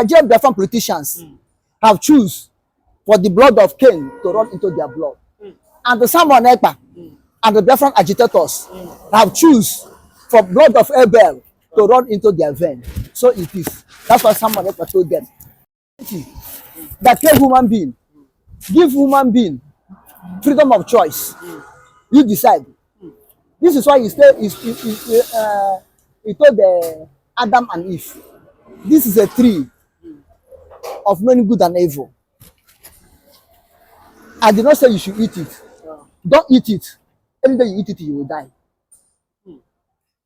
Nigerian Biafran politicians have choose for the blood of Cain to run into their blood. And the Simon Ekpa and the Biafran agitators have choose for blood of Abel to run into their vein. So it is. That's what Simon Ekpa told them. That create human being, give human being freedom of choice. You decide. This is why he told Adam and Eve, this is a tree of knowing good and evil. I did not say you should eat it. Don't eat it. Any day you eat it, you will die.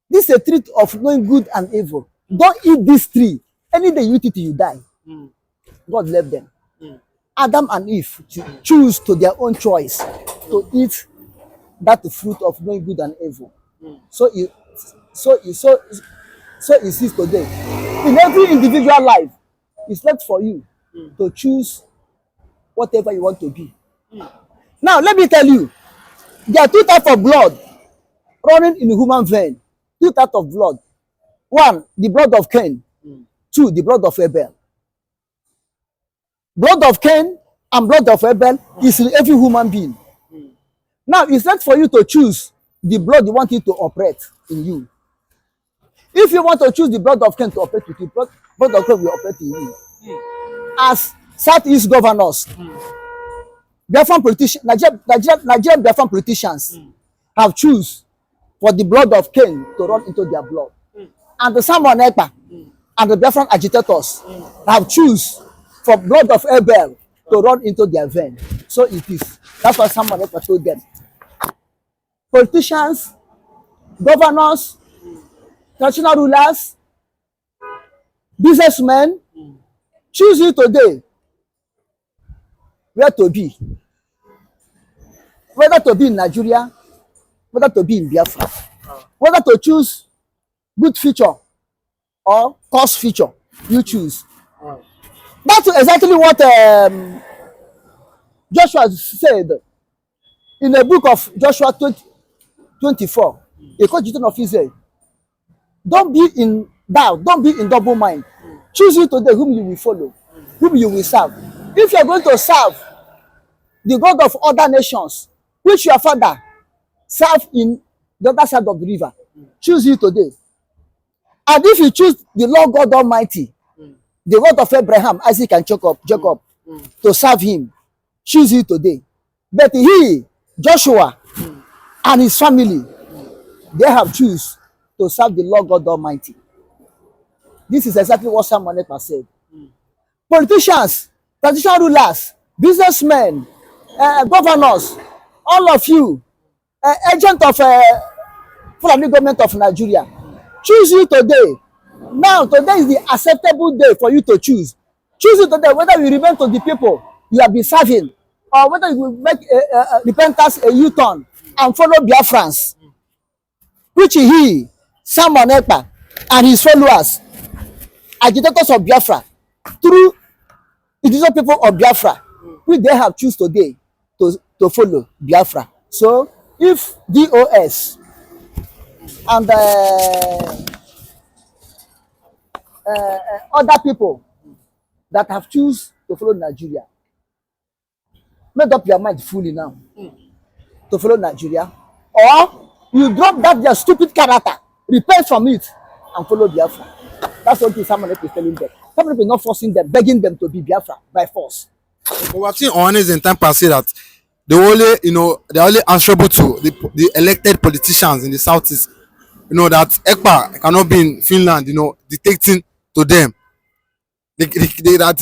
This is a tree of knowing good and evil. Don't eat this tree. Any day you eat it, you die. God left them. Adam and Eve choose to their own choice to eat that fruit of knowing good and evil. So it is today. In every individual life, it's left for you to choose whatever you want to be. Now, let me tell you, there are two types of blood running in the human vein. Two types of blood. One, the blood of Cain. Two, the blood of Abel. Blood of Cain and blood of Abel is in every human being. Now, it's left for you to choose the blood you want it to operate in you. If you want to choose the blood of Cain to operate with you, blood of Cain will operate in you. As Southeast governors, Biafran politicians, Nigerian Biafran politicians have choose for the blood of Cain to run into their blood. And the Simon Ekpa and the Biafran agitators have choose for blood of Abel to run into their vein. So it is. That's what Simon Ekpa told them. Politicians, governors, traditional rulers, businessmen, choose you today where to be. Whether to be in Nigeria, whether to be in Biafra, whether to choose good future or cost future, you choose. That's exactly what Joshua said in the book of Joshua 24. A constitution of Israel. Don't be in doubt, don't be in double mind. Choose you today whom you will follow, whom you will serve. If you are going to serve the God of other nations, which your father served in the other side of the river, choose you today. And if you choose the Lord God Almighty, the God of Abraham, Isaac, and Jacob, to serve him, choose you today. But he, Joshua, and his family, they have choose to serve the Lord God Almighty. This is exactly what Simon Ekpa said. Politicians, traditional rulers, businessmen, governors, all of you, agent of Fulani government of Nigeria, choose you today. Now, today is the acceptable day for you to choose. Choose you today whether you remain to the people you have been serving, or whether you will make repentance a U-turn and follow Biafrans, which he, Simon Ekpa, and his followers, agitators of Biafra, through indigenous people of Biafra, which they have choose today to follow Biafra. So, if DOS and other people that have choose to follow Nigeria, make up your mind fully now to follow Nigeria, or you drop that their stupid character, repent from it, and follow Biafra. That's what Simon Ekpa is telling them. Simon Ekpa is not forcing them, begging them to be Biafra by force. But we have seen honest in time past say that they're only answerable to the elected politicians in the southeast. That Ekpa cannot be in Finland, dictating to them. That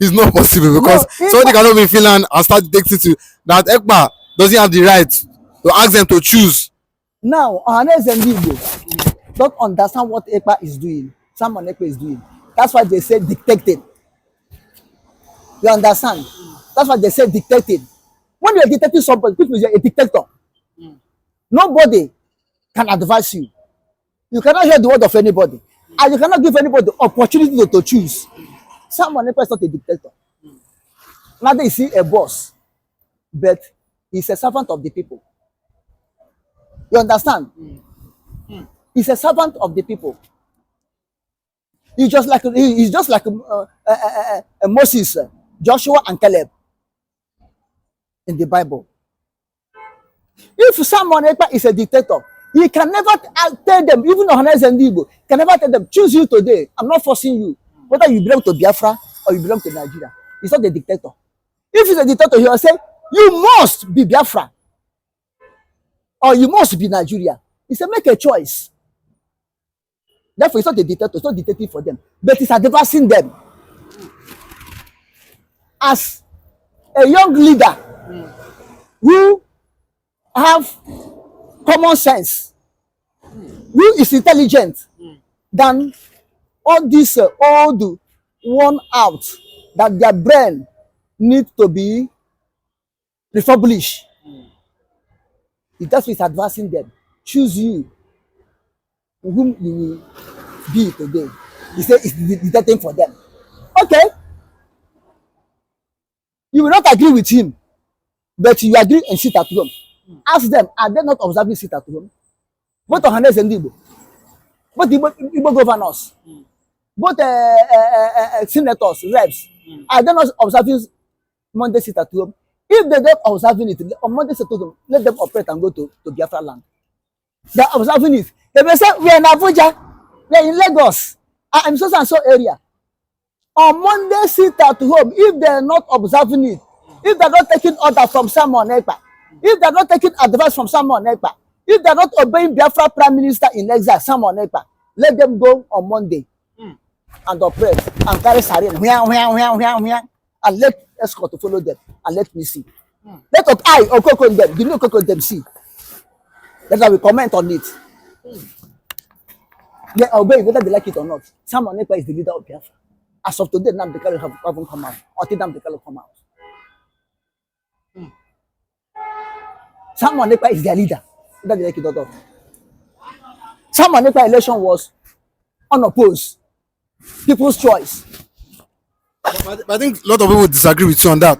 is not possible, because somebody cannot be in Finland and start dictating to that. Ekpa doesn't have the right to ask them to choose. Now, honest and igbo don't understand what Ekpa is doing. Simon Ekpa is doing. That's why they say dictated. You understand? That's why they say dictated. When you are dictating somebody, which means you are a dictator. Nobody can advise you. You cannot hear the word of anybody. And you cannot give anybody the opportunity to choose. Simon Ekpa is not a dictator. Neither is he a boss. But he's a servant of the people. You understand? He's a servant of the people. He's just like Moses, Joshua, and Caleb in the Bible. If someone is a dictator, he can never tell them, even Ohanes and Igbo, can never tell them, choose you today. I'm not forcing you, whether you belong to Biafra or you belong to Nigeria. He's not a dictator. If he's a dictator, he will say, you must be Biafra or you must be Nigeria. He said, make a choice. Therefore, it's not a dictator, it's not dictating for them, but it's advancing them. As a young leader who have common sense, who is intelligent than all this old worn out that their brain needs to be refurbished. That's what's advancing them. Choose you whom you will be today. He said it's dictating for them. Okay. You will not agree with him, but you agree and sit at home. Ask them, are they not observing sit at home? Both Ohanes and Igbo, both Igbo governors, both senators, reps, are they not observing Monday sit at home? If they don't observing it, on Monday sit at home, let them operate and go to Biafra land. They are observing it. They may say, we are in Abuja, we are in Lagos, I'm so and so area. On Monday sit at home, if they are not observing it, if they are not taking order from someone Ekpa, if they are not taking advice from someone Ekpa, if they are not obeying Biafra Prime Minister in exile, someone Ekpa, let them go on Monday and operate and carry sarin, and let escort to follow them and let me see. Let us or cocoa them, the new cocoa them see. That's why we comment on it. They obey whether they like it or not. Someone Ekpa is the leader of Biafra. As of today, nnamdikanu haven't come out. Until nnamdikanu come out. Someone Ekpa is their leader. Whether they like it or not. Someone Ekpa election was unopposed. People's choice. But I think a lot of people disagree with you on that.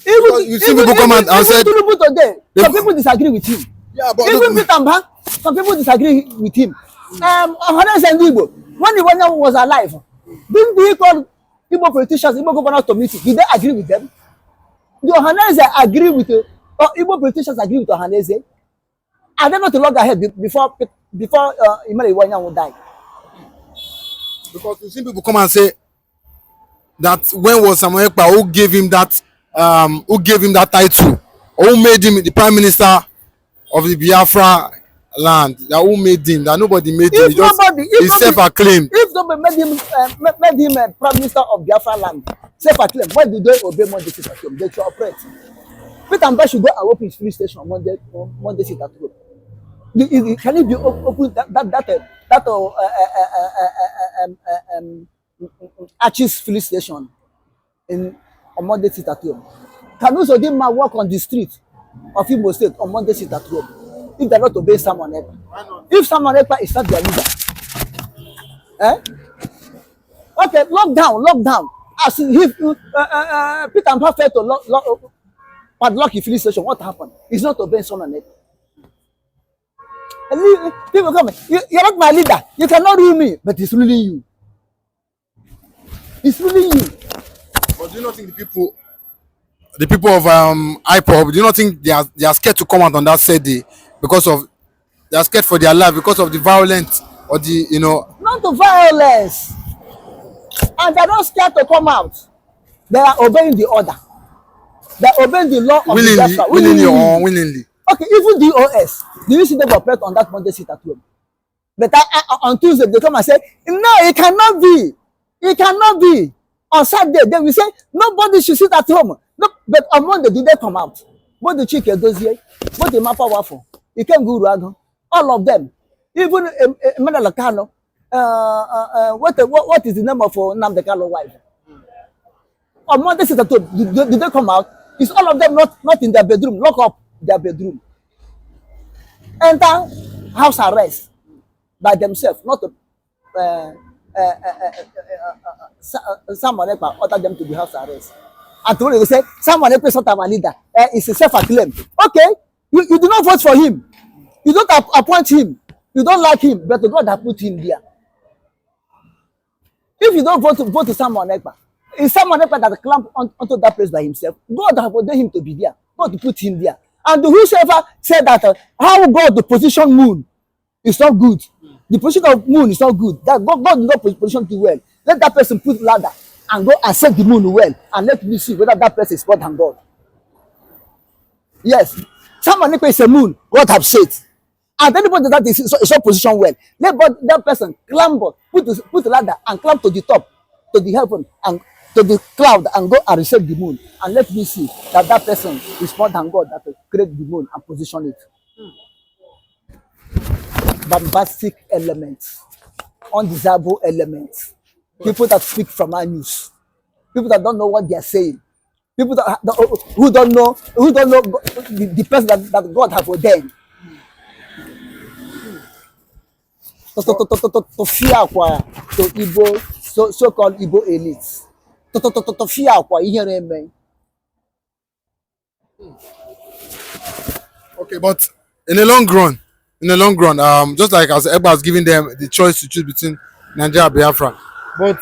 Even people come out and said today, some people disagree with him. Yeah, but even Peter, some people disagree with him. Ohanes and Igbo, when the one was alive, didn't he call Igbo politicians, Igbo governors to meeting? Did they agree with them? The Ohanes agree with Igbo politicians agree with Ohanes? Are they not to log ahead before Imere Iwanya will die? Because you see people come and say that when was Samuel Ekpa who gave him that title, or who made him the prime minister of the Biafra land? That who made him? That nobody made him. He self-acclaimed. If nobody made him prime minister of Biafra land, self-acclaimed, why do they obey Monday sit at home? They should operate. Peter Obi should go and open his police station on Monday sit at home. Can it be open Archie's police station on Monday sit at home? Can Uzodinma walk on the street of Imo State on Monday sit at home if they're not obeying someone else? If someone else is not their leader, okay, lockdown. As if Peter Obi failed to padlock the police station, what happened? He's not obeying someone else. People come, you're not my leader. You cannot rule me, but it's ruling you. It's ruling you. But do you not think the people of IPOB, do you not think they are scared to come out on that said day because of they are scared for their life because of the violence or the not the violence, and they are not scared to come out. They are obeying the order. They are obeying the law of the Biafra. Willingly or unwillingly. Okay, even DOS, do you see them operate on that Monday sit at home? But on Tuesday they come and say, no, it cannot be. It cannot be. On Saturday they will say nobody should sit at home. No, but on Monday did they come out? Both the Chike Dozier, both the Mapa Wafo, Ikem Guru, all of them. Even nnamdikanu. What is the name of nnamdikanu wife? On Monday sit at home, did they come out? It's all of them not in their bedroom. Lock up their bedroom. Enter house arrest by themselves, not someone else order them to be house arrest. And tomorrow they say someone else is not our leader. It's a self-acclaim. Okay, you do not vote for him. You don't appoint him. You don't like him, but God has put him there. If you don't vote to Simon Ekpa, it's Simon Ekpa that climbed onto that place by himself. God have ordained him to be there. God put him there. And whosoever said that how God the position moon is not good, the position of moon is not good, that God did not position it well. Let that person put ladder and go and set the moon well, and let me see whether that person is God than God. Yes, Simon Ekpa is a moon. God have said. And anybody that is not position well, let that person climb, put the ladder and climb to the top, to the heaven, and to the cloud, and go and receive the moon. And let me see that that person is more than God that will create the moon and position it. Bombastic elements, undesirable elements, people that speak from our news, people that don't know what they are saying, people who don't know the person that God have ordained. To fear kwa to Igbo so-called Igbo elites. To fear kwa ihere eme. Okay, but in the long run, just like as Ekpa has given them the choice to choose between Nigeria and Biafra, but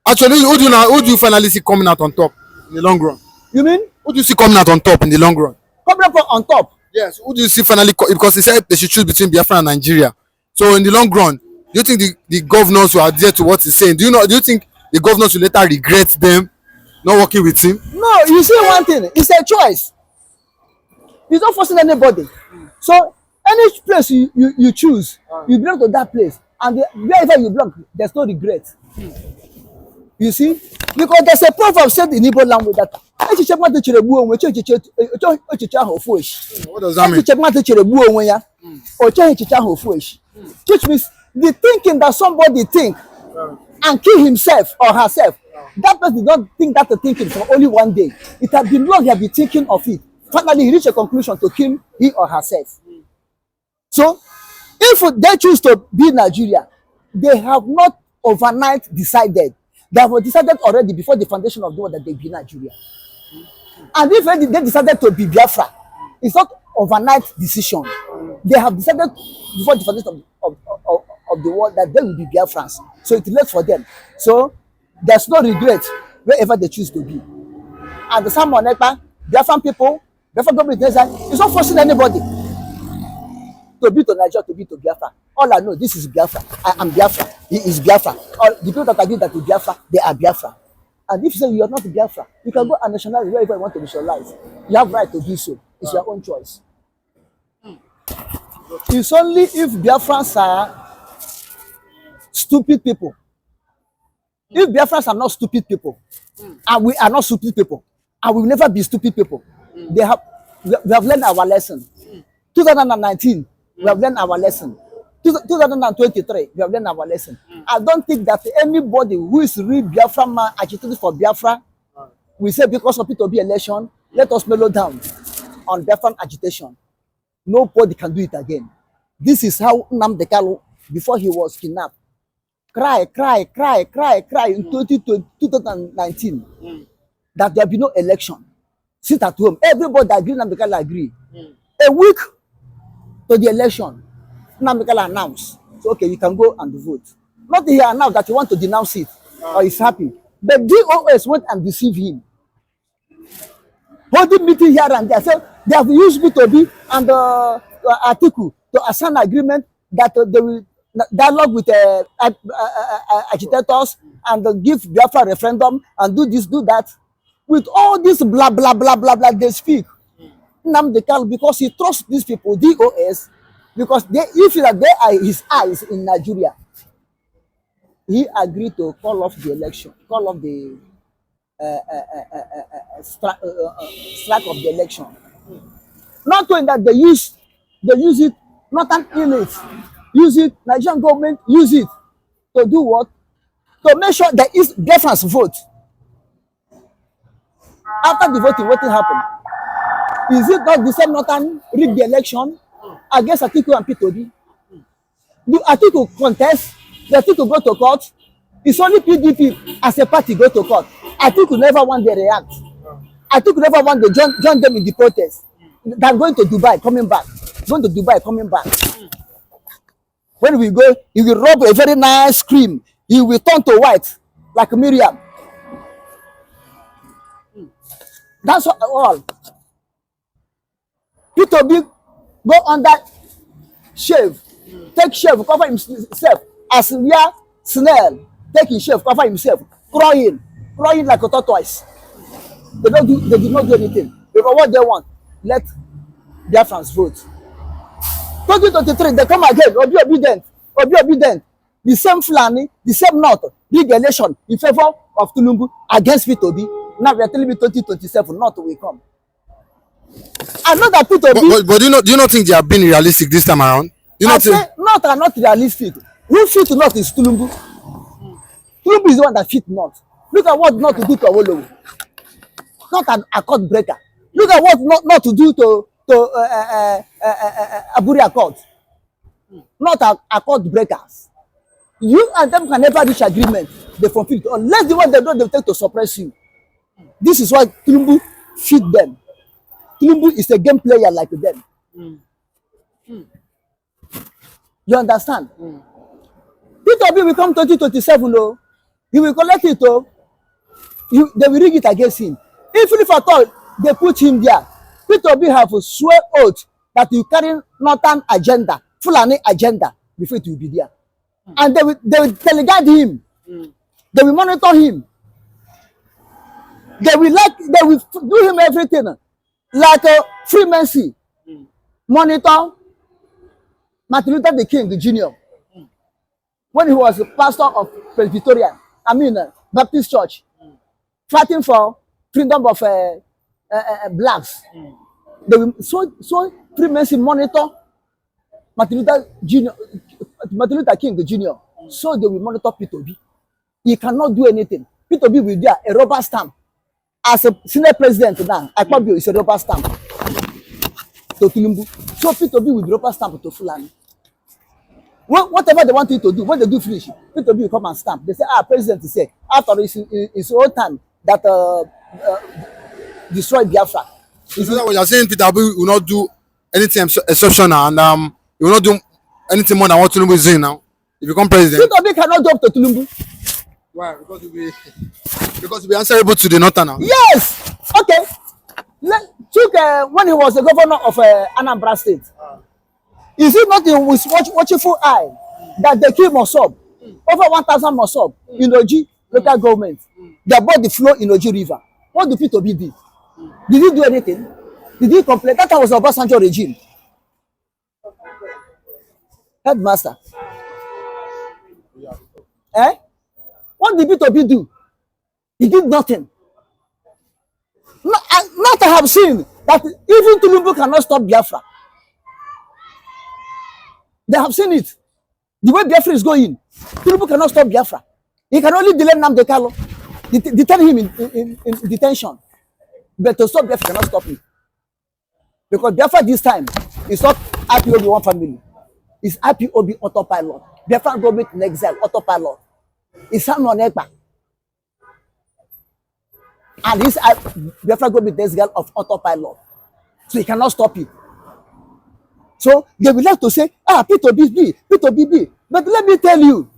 actually, who do you finally see coming out on top in the long run? You mean? Who do you see coming out on top in the long run? Coming up on top? Yes. Who do you see finally? Because they said they should choose between Biafra and Nigeria. So in the long run, do you think the governors who adhere to what he's saying? Do you think the governors will later regret them not working with him? No, you see one thing, it's a choice. He's not forcing anybody. So any place you choose, you belong to that place, and wherever you belong, there's no regret. You see, because there's a proverb said in Igbo language that what does that mean? Which means the thinking that somebody think and kill himself or herself, that person did not think that the thinking for only one day. It has been long he has been thinking of it. Finally, he reached a conclusion to kill he or herself. So, if they choose to be Nigeria, they have not overnight decided. They have decided already before the foundation of the world that they be Nigeria. And if they decided to be Biafra, it's not overnight decision. They have decided before the foundation of the world that they will be Biafrans. So it's late for them. So there's no regret wherever they choose to be. And the Simon Ekpa, Biafran people, Biafran government, it's not forcing anybody to be to Nigeria, to be to Biafra. All I know, this is Biafra. I am Biafra. He is Biafra. All the people that agree that is Biafra, they are Biafra. And if you say you are not Biafra, you can go and nationalize wherever you want to nationalize. You have right to do so. It's your own choice. It's only if Biafrans are stupid people. If Biafrans are not stupid people, and we are not stupid people, and we will never be stupid people, we have learned our lesson. 2019, we have learned our lesson. 2023, we have learned our lesson. I don't think that anybody who is real Biafra man agitated for Biafra will say because of Peter Obi election, let us mellow down on Biafran agitation. Nobody can do it again. This is how nnamdikanu, before he was kidnapped, cry in 2019 that there be no election. Sit at home. Everybody agree, nnamdikanu agree. A week to the election, nnamdikanu announced, so okay, you can go and vote. Not here now that you want to denounce it or is happy. But DOS went and deceived him. Holding meeting here and there. So they have used B2B and article to assign agreement that they will dialogue with agitators and give Biafra referendum and do this, do that. With all this blah, blah, blah, blah, blah, they speak. nnamdikanu, because he trusts these people, DOS, because he feel that they are his eyes in Nigeria. He agreed to call off the election, call off the strike of the election. Not knowing that they use it, not an elite, use it, Nigerian government use it to do what? To make sure there is difference vote. After the voting, what will happen? Is it not the same Northern rig the election against Atiku and Peter Obi? Do Atiku contest? The Atiku go to court? It's only PDP as a party go to court. Atiku never want to react. Atiku never want to join them in the protest. They're going to Dubai, coming back. Going to Dubai, coming back. When we go, he will rob a very nice cream he will turn to white like Miriam. That's all. Peter Obi go under shave, take shave, cover himself as where snail take his shave, cover himself, crying like a tortoise. They did not do anything. Because what they want, let Biafrans vote. 2023, they come again, Obi obedient. The same Fulani, the same North, big election in favor of Tinubu against Peter Obi. Now we are telling me 2027, North will come. I know that Peter Obi. But do you not think they are being realistic this time around? I say North are not realistic. Who fit North is Tinubu. Tinubu is the one that fit North. Look at what not to do to Awolowo. Not an accord breaker. Look at what not to do to Aburi Accord. Not accord breakers. You and them can never reach agreement. They fulfill it. Unless the one they don't, they take to suppress you. This is why Tinubu fit them. Tinubu is a game player like them. You understand? Peter Obi will come 2027, though. He will collect it, though. They will rig it against him. Even if at all they put him there, Peter Obi have a swear oath that he carry northern agenda, Fulani agenda, before it will be there. And they will telegard him. They will monitor him. They will do him everything like a Freemason. Monitor Martin Luther the King, the Jr. When he was a pastor of Presbyterian, Baptist Church, fighting for freedom of blacks. They will so Freemason monitor Martin Luther King, the Jr. So they will monitor Peter Obi. He cannot do anything. Peter Obi will be a rubber stamp. As a senior president now, Ekpa is a rubber stamp to Tinubu. So Peter Obi will be rubber stamp to Fulani. Whatever they want you to do, when they do finish, Peter Obi will come and stamp. They say, president is say, after his own time that destroyed Biafra. Is that what you're saying? Peter Obi will not do anything exceptional, and he will not do anything more than what Tinubu is doing now. If you become president, Peter Obi cannot go up to Tinubu. Why? Because he'll be answerable to the northern. Yes. Okay. When he was the governor of Anambra State, is it not with watchful eye that they killed Mosob, over 1,000 Mosob in Oji local government? They bought the flow in Oji River. What do Peter Obi do? Did he do anything? Did he complain? That was the Obasanjo regime. Headmaster. What did Peter Obi do? He did nothing. Not I have seen that even Tinubu cannot stop Biafra. They have seen it. The way Biafra is going, Tinubu cannot stop Biafra. He can only delay nnamdikanu, detain him in detention. But to stop Biafra, cannot stop him. Because Biafra this time is not IPOB one family. It's IPOB autopilot. Biafra government in exile, autopilot. It's on Ekpa. And this Biafra government in exile of autopilot. So he cannot stop it. So they will like to say, Peter Obi. But let me tell you,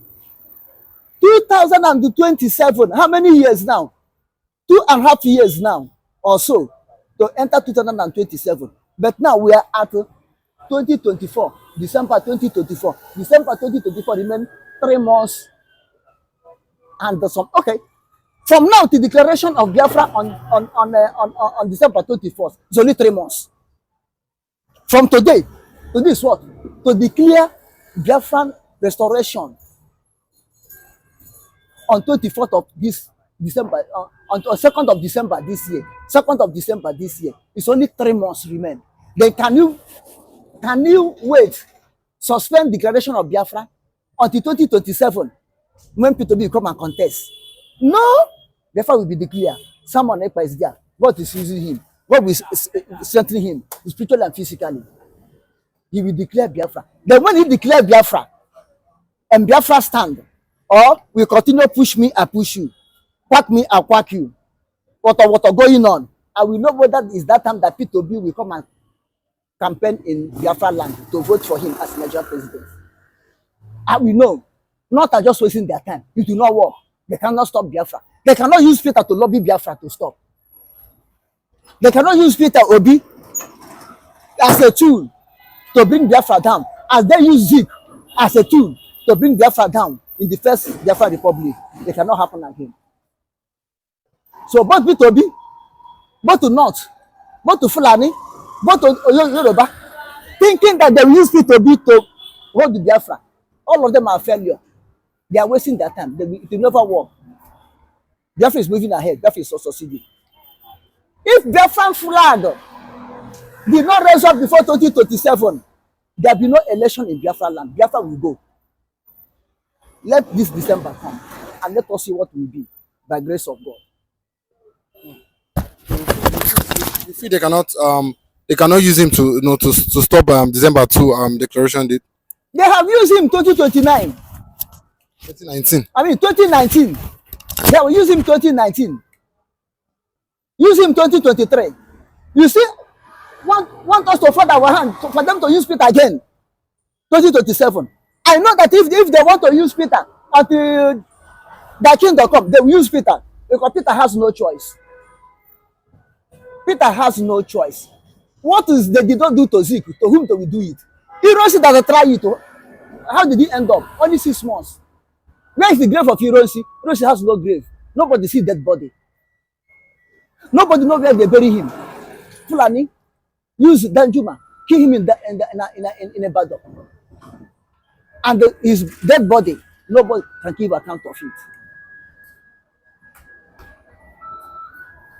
2027, how many years now? 2.5 years now or so to enter 2027. But now we are at 2024, December 2024. December 2024 remain 3 months and some. Okay, from now to declaration of Biafra on December 24th, it's only 3 months. From today to this what? To declare Biafran restoration on 24th of this December, on 2nd of December this year. 2nd of December this year. It's only 3 months remain. Then can you wait, suspend declaration of Biafra until 2027 when Peter Obi come and contest? No, Biafra will be declared. Someone Ekpa is there. God is using him. God will strengthen him spiritually and physically. He will declare Biafra. Then when he declare Biafra and Biafra stand, or we continue push me, I push you. Quack me, I quack you. What going on? I will know whether it's that time that Peter Obi will come and campaign in Biafra land to vote for him as Nigerian president. I will know. Not are just wasting their time. It will not work. They cannot stop Biafra. They cannot use Peter to lobby Biafra to stop. They cannot use Peter Obi as a tool to bring Biafra down, as they use Zeke as a tool to bring Biafra down in the first Biafra Republic. They cannot happen again. So both Peter Obi, both to North, both to Fulani, both to Yoruba, thinking that they will use Peter Obi to hold the Biafra, all of them are failure. They are wasting their time. It will never work. Biafra is moving ahead. Biafra is succeeding. If Biafran flag did not raise up before 2027, there will be no election in Biafra land. Biafra will go. Let this December come and let us see what will be by grace of God. You feel they cannot use him to to stop December 2 declaration date? They have used him 2029. 2019. I mean 2019. They will use him 2019. Use him 2023. You see, want us to fold our hand for them to use Peter again. 2027. I know that if they want to use Peter until their kingdom come, they will use Peter because Peter has no choice. Peter has no choice. What is they did not do to Zeke? To whom they will do it? Hiroshi that they try it. How did he end up? Only 6 months. Where is the grave of Hiroshi? Hiroshi has no grave. Nobody see dead body. Nobody knows where they bury him. Fulani use Danjuma, kill him in a battle. And his dead body, nobody can give account of it.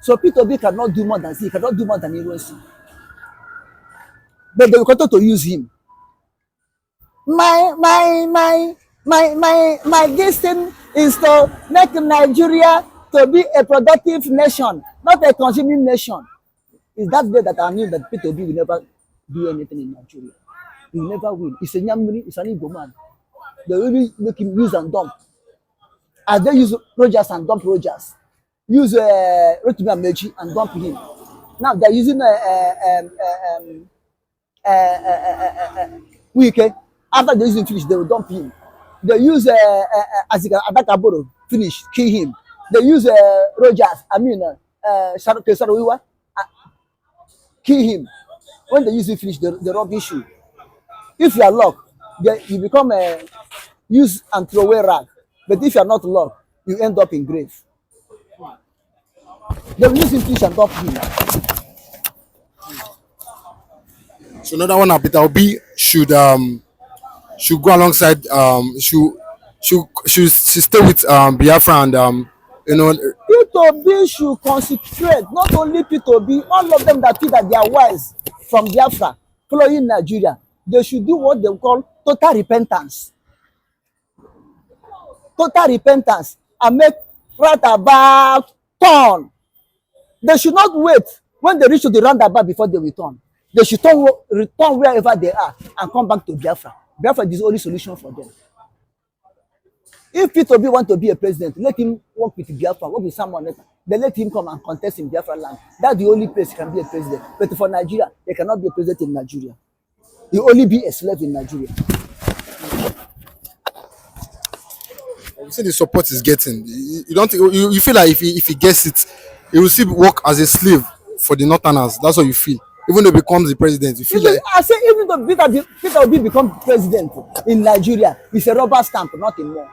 So Peter Obi cannot do more than he cannot do more than Hiroshi. But they will continue to use him. My this thing is to make Nigeria to be a productive nation, not a consuming nation. It's that day that I knew that Peter Obi will never do anything in Nigeria. He will never win. It's a Nyamuni, it's an Igbo man. They will make him use and dump. As they use Rogers and dump Rogers. Use Rotimi Amechi and dump him. Now they're using Wike. After they use him finish, they will dump him. They use Adakaboro finish, kill him. They use Rogers, Sarowiwa, kill him. When they use him finish, they rub issue. If you are locked, you become a use and throw away rag. But if you are not locked, you end up in grave. They will use him finish and dump him. So another one, Peter Obi should go alongside should stay with Biafra and Peter Obi should concentrate. Not only Peter Obi, all of them that feel that they are wise from Biafra following Nigeria, they should do what they call total repentance. Total repentance and make right about turn. They should not wait when they reach to the roundabout before they return. They should return wherever they are and come back to Biafra. Biafra is the only solution for them. If Peter Obi want to be a president, let him work with Biafra, work with someone else. Then let him come and contest in Biafra land. That's the only place he can be a president. But for Nigeria, they cannot be a president in Nigeria. He only be a slave in Nigeria. You see the support he's getting. You feel like if he gets it, he will still work as a slave for the Northerners. That's what you feel. Even though he becomes the president, you feel like I say even though Peter Obi become president in Nigeria, it's a rubber stamp, nothing more.